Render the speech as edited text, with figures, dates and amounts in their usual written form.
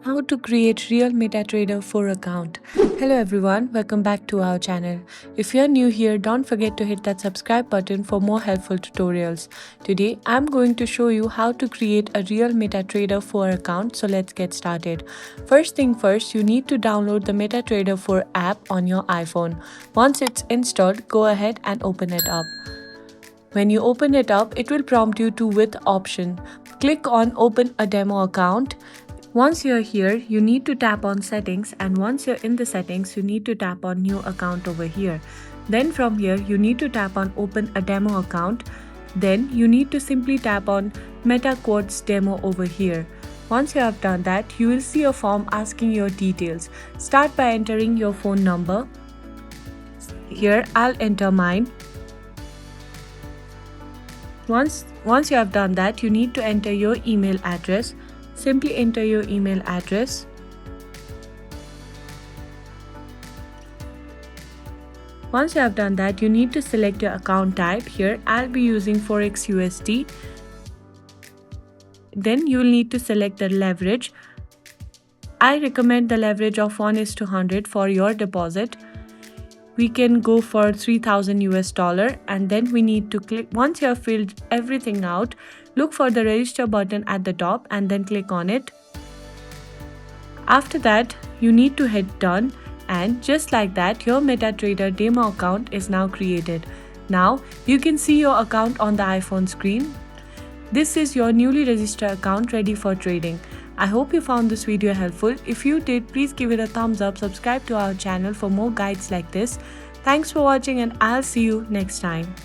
How to create real MetaTrader 4 account. Hello everyone, welcome back to our channel. If you're new here, don't forget to hit that subscribe button for more helpful tutorials. Today, I'm going to show you how to create a real MetaTrader 4 account, so let's get started. First thing first, you need to download the MetaTrader 4 app on your iPhone. Once it's installed, go ahead and open it up. When you open it up, it will prompt you to with option. Click on open a demo account. Once you're here, you need to tap on settings, and once you're in the settings, you need to tap on new account over here. Then from here, you need to tap on open a demo account. Then you need to simply tap on Meta Quotes demo over here. Once you have done that, you will see a form asking your details. Start by entering your phone number. Here, I'll enter mine. Once you have done that, you need to enter your email address. Simply enter your email address. Once you have done that, you need to select your account type. Here, I'll be using forex USD. Then you will need to select the leverage. I recommend the leverage of 1:100 for your deposit. We can go for 3,000 US dollar, and then we need to click. Once you have filled everything out, look for the register button at the top and then click on it. After that, you need to hit done, and just like that, your MetaTrader demo account is now created. Now you can see your account on the iPhone screen. This is your newly registered account ready for trading. I hope you found this video helpful. If you did, please give it a thumbs up, subscribe to our channel for more guides like this. Thanks for watching, and I'll see you next time.